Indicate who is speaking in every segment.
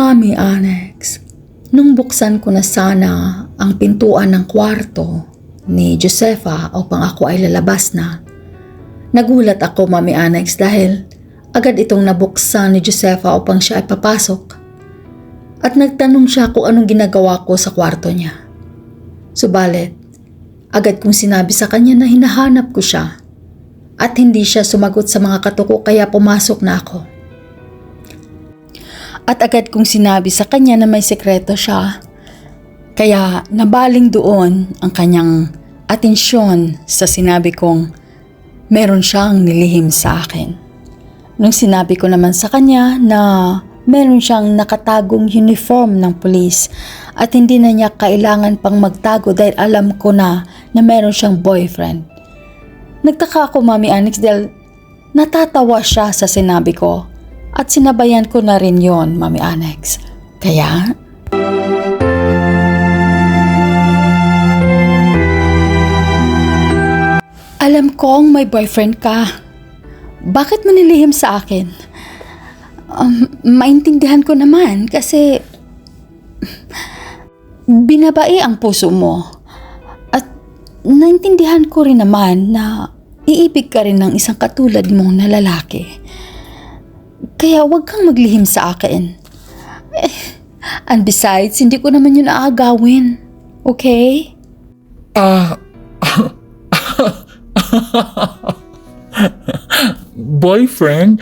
Speaker 1: Mami Annex, nung buksan ko na sana ang pintuan ng kwarto ni Josefa upang ako ay lalabas na, nagulat ako, Mami Annex, dahil agad itong nabuksan ni Josefa upang siya ay papasok. At nagtanong siya kung anong ginagawa ko sa kwarto niya. Subalit, agad kong sinabi sa kanya na hinahanap ko siya at hindi siya sumagot sa mga katuko kaya pumasok na ako. At agad kong sinabi sa kanya na may sekreto siya. Kaya nabaling doon ang kanyang atensyon sa sinabi kong meron siyang nilihim sa akin. Nung sinabi ko naman sa kanya na meron siyang nakatagong uniform ng pulis at hindi na niya kailangan pang magtago dahil alam ko na meron siyang boyfriend. Nagtaka ako, Mami Annex, dahil natatawa siya sa sinabi ko. At sinabayan ko na rin yon, Mami Annex. Kaya, alam kong may boyfriend ka. Bakit mo nilihim sa akin? Maintindihan ko naman kasi binabai ang puso mo. At naintindihan ko rin naman na iibig ka rin ng isang katulad mong na lalaki. Kaya wag kang maglihim sa akin. And besides, hindi ko naman yun aagawin. Okay?
Speaker 2: Boyfriend?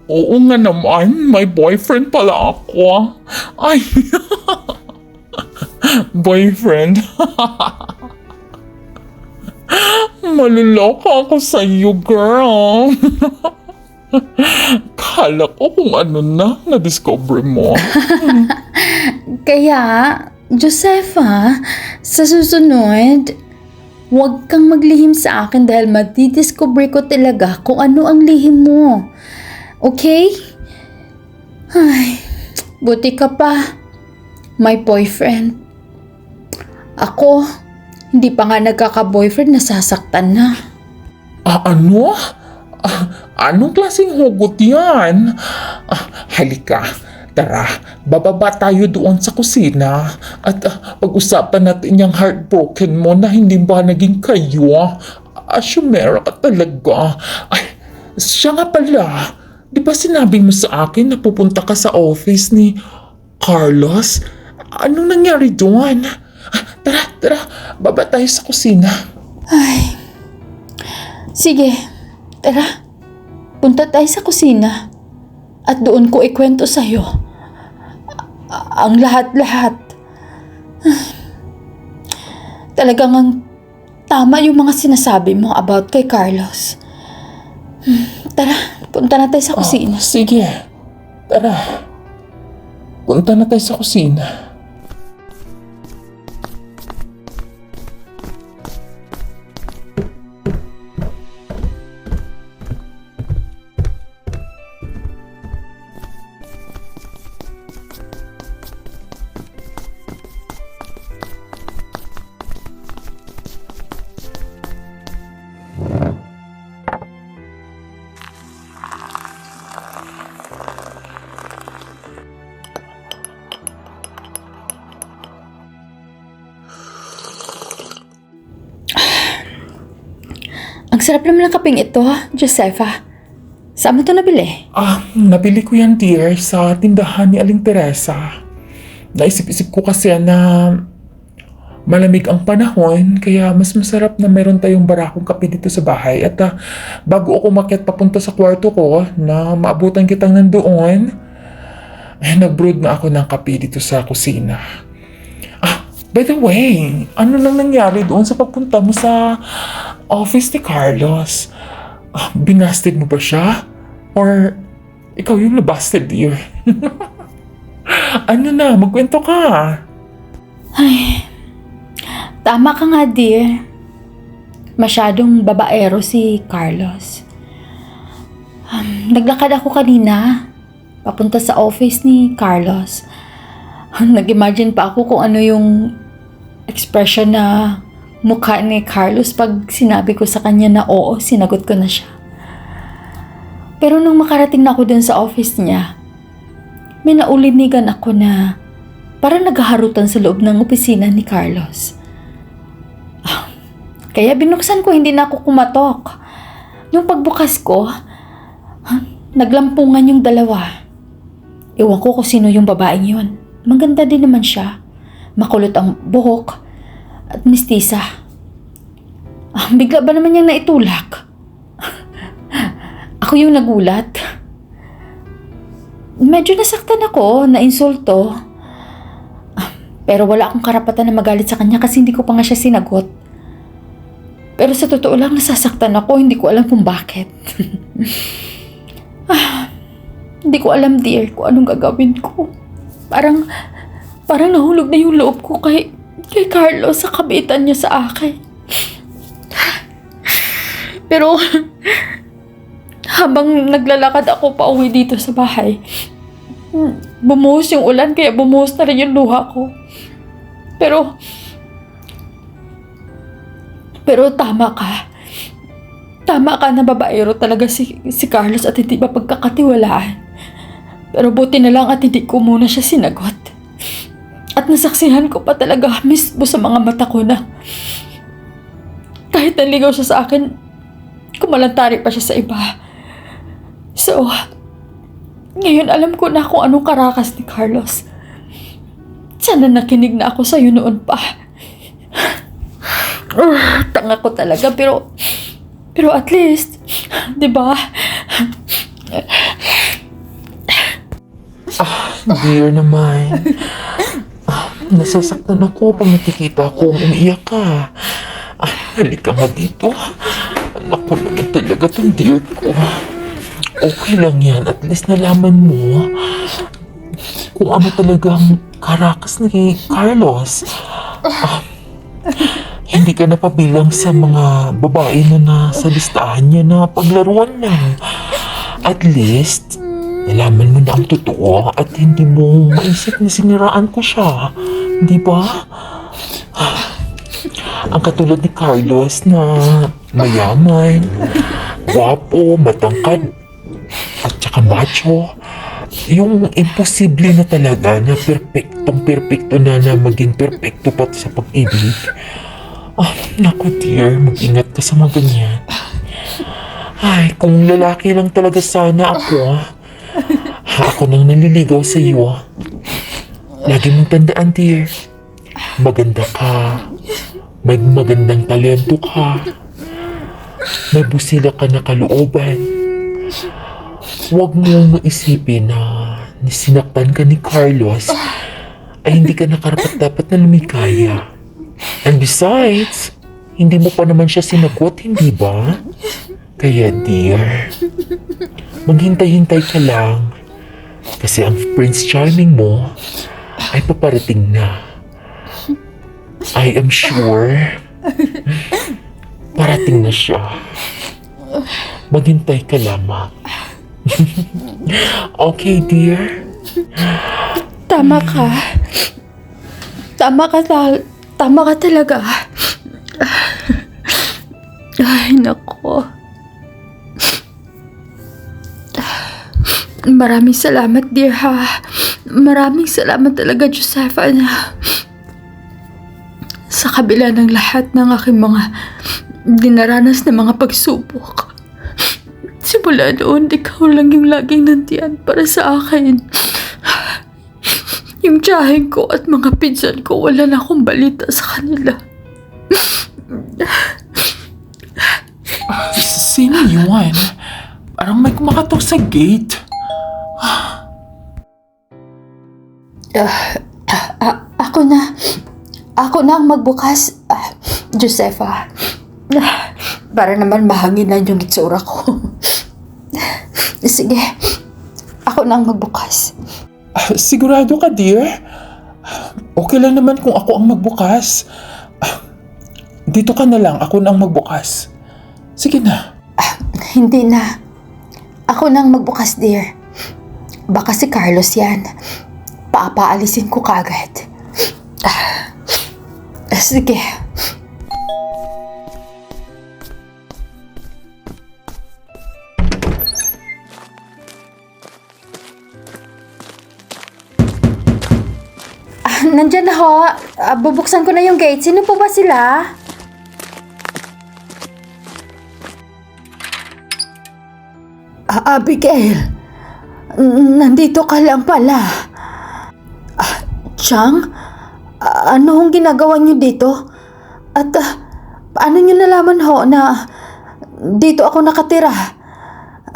Speaker 2: Oo nga naman, may boyfriend pala ako. Ay, boyfriend. Maluloko ako sa iyo, girl. Kala ko kung ano na-discover mo.
Speaker 1: Kaya, Josefa, sa susunod, huwag kang maglihim sa akin dahil madidiscover ko talaga kung ano ang lihim mo. Okay? Ay, buti ka pa. May boyfriend. Ako, hindi pa nga nagkaka-boyfriend, nasasaktan na.
Speaker 2: Ano? Anong klaseng hugot yan? Halika, tara, bababa tayo doon sa kusina at pag-usapan natin yung heartbroken mo na hindi ba naging kayo. Asyumera ka talaga. Ay, siya nga pala, di ba sinabi mo sa akin na pupunta ka sa office ni Carlos? Anong nangyari doon? Tara, baba tayo sa kusina.
Speaker 1: Ay, sige, tara. Punta tayo sa kusina at doon ko ikwento sa'yo ang lahat-lahat. Talagang tama yung mga sinasabi mo about kay Carlos. Tara, punta na tayo sa kusina.
Speaker 2: Sige, tara. Punta na tayo sa kusina.
Speaker 1: Ang sarap naman ng kapeng ito, Josefa. Saan mo ito nabili?
Speaker 2: Nabili ko yan, dear, sa tindahan ni Aling Teresa. Naisip-isip ko kasi na malamig ang panahon, kaya mas masarap na meron tayong barakong kape dito sa bahay. At bago ako umakyat papunta sa kwarto ko, na maabutan kitang nandoon, nag-brewed na ako ng kape dito sa kusina. By the way, ano nang nangyari doon sa pagpunta mo sa office ni Carlos? Binasted mo ba siya? Or ikaw yung nabasted, dear? Ano na, magkwento ka.
Speaker 1: Ay, tama ka nga, dear. Masyadong babaero si Carlos. Naglakad ako kanina, papunta sa office ni Carlos. Nag-imagine pa ako kung ano yung expression na mukha ni Carlos pag sinabi ko sa kanya na oo, sinagot ko na siya. Pero nung makarating na ako dun sa office niya, may naulinigan ako na parang naghaharutan sa loob ng opisina ni Carlos. Kaya binuksan ko, hindi na ako kumatok. Yung pagbukas ko, naglampungan yung dalawa. Ewan ko kung sino yung babaeng yun. Maganda din naman siya. Makulot ang buhok at mistisa. Bigla ba naman niyang naitulak? Ako yung nagulat. Medyo nasaktan ako, na-insulto. Pero wala akong karapatan na magalit sa kanya kasi hindi ko pa nga siya sinagot. Pero sa totoo lang, nasasaktan ako. Hindi ko alam kung bakit. Hindi ko alam, dear, kung anong gagawin ko. Parang nahulog na yung loob ko kay Carlos sa kabitan niya sa akin. Pero habang naglalakad ako pa uwi dito sa bahay, bumuhos yung ulan kaya bumuhos na rin yung luha ko. Pero tama ka. Tama ka na babaero talaga si Carlos at hindi ba pagkakatiwalaan. Pero buti na lang at hindi ko muna siya sinagot. At nasaksihan ko pa talaga mismo sa mga mata ko na kahit naligaw siya sa akin, kumalantari pa siya sa iba. So, ngayon alam ko na kung anong karakas ni Carlos. Sana nakinig na ako sa'yo noon pa. Tanga ko talaga, pero at least, di ba?
Speaker 2: Dear naman. Nasasaktan ako pag nakikita ko umiiyak ka. Halika nga dito. Naku naman talaga tong dear ko. Okay lang yan. At least nalaman mo kung ano talagang karakas ni Carlos. Hindi ka napabilang sa mga babae na nasa listahan niya na paglaruan lang. At least, nalaman mo na ang totoo at hindi mo maisip na siniraan ko siya. Di ba? Ang katulad ni Carlos na mayaman, gwapo, matangkad, at saka macho. Yung imposible na talaga na perfecto na maging perfecto pati sa pag-ibig. Naku dear, mag-ingat ka sa mga ganyan. Ay, kung lalaki lang talaga sana ako, ako nang naliligaw sa iyo. Lagi mong tandaan, dear. Maganda ka. May magandang talento ka. May busila ka na kalooban. Huwag mong maisipin na sinaktan ka ni Carlos ay hindi ka nakarapat-dapat na lumikaya. And besides, hindi mo pa naman siya sinagot, hindi ba? Kaya dear, maghintay-hintay ka lang. Kasi ang Prince Charming mo ay paparating na. I am sure parating na siya. Maghintay ka lamang. Okay, dear?
Speaker 1: Tama ka. Tama ka talaga. Ay, nako. Maraming salamat, dear, ha. Maraming salamat talaga, Josefa, na sa kabila ng lahat ng aking mga dinaranas na mga pagsubok. Simula noon, ikaw lang yung laging nandiyan para sa akin. Yung tiyahin ko at mga pinsan ko, wala na akong balita sa kanila.
Speaker 2: Sino yun? Parang may kumakatok sa gate.
Speaker 1: Ako na ang magbukas, Josefa. Para naman mahanginan yung itsura ko. Sige, ako na ang magbukas.
Speaker 2: Sigurado ka, dear? Okay lang naman kung ako ang magbukas. Dito ka na lang, ako na ang magbukas. Sige na.
Speaker 1: Hindi na. Ako na ang magbukas, dear. Baka si Carlos yan. Papaalisin ko kagad. Sige. Nandyan na ho. Bubuksan ko na yung gate. Sino po ba sila? Abigail, nandito ka lang pala. Chang, ano hong ginagawa niyo dito? At paano niyo nalaman ho na dito ako nakatira?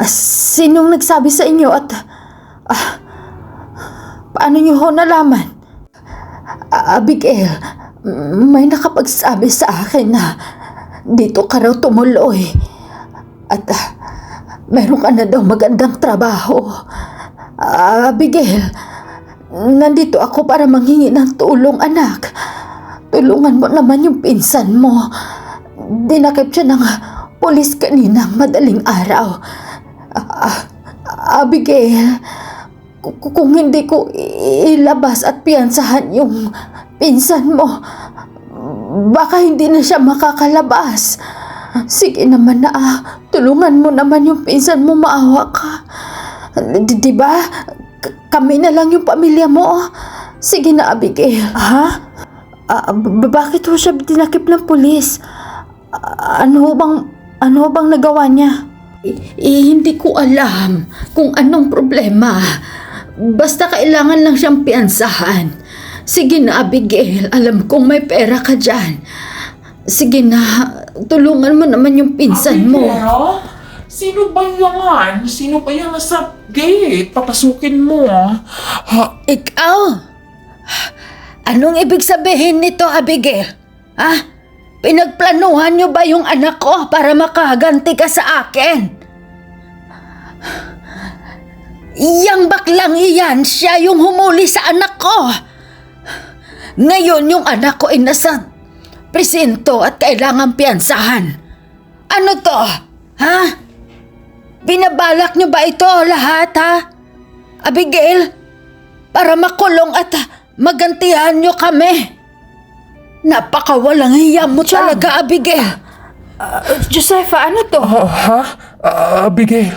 Speaker 1: Sinong nagsabi sa inyo at paano niyo ho nalaman? Abigail, may nakapagsabi sa akin na dito ka raw tumuloy at meron ka na daw magandang trabaho. Abigail, nandito ako para manghingi ng tulong, anak. Tulungan mo naman yung pinsan mo. Dinakip siya ng pulis kaninang madaling araw. Abigail, kung hindi ko ilabas at piyansahan yung pinsan mo, baka hindi na siya makakalabas. Sige naman na, tulungan mo naman yung pinsan mo, maawa ka. Diba? Kami na lang yung pamilya mo. Sige na, Abigail. Ha? Bakit ho siya dinakip ng pulis? Ano bang nagawa niya? Hindi ko alam kung anong problema. Basta kailangan lang siyang piyansahan. Sige na, Abigail. Alam kong may pera ka dyan. Sige na, tulungan mo naman yung pinsan mo.
Speaker 2: Abigail? Sino ba yan? Sino ba yan nasa gate? Papasukin mo.
Speaker 1: Ikaw? Anong ibig sabihin nito, Abigail? Pinagplanuhan niyo ba yung anak ko para makaganti ka sa akin? Iyang baklang iyan, siya yung humuli sa anak ko. Ngayon yung anak ko ay nasa presinto at kailangan piyansahan. Ano to? Ha? Binabalak niyo ba ito lahat, ha? Abigail, para makulong at magantihan niyo kami. Napakawalang hiya mo talaga, Abigail. Josefa, ano to?
Speaker 2: Abigail.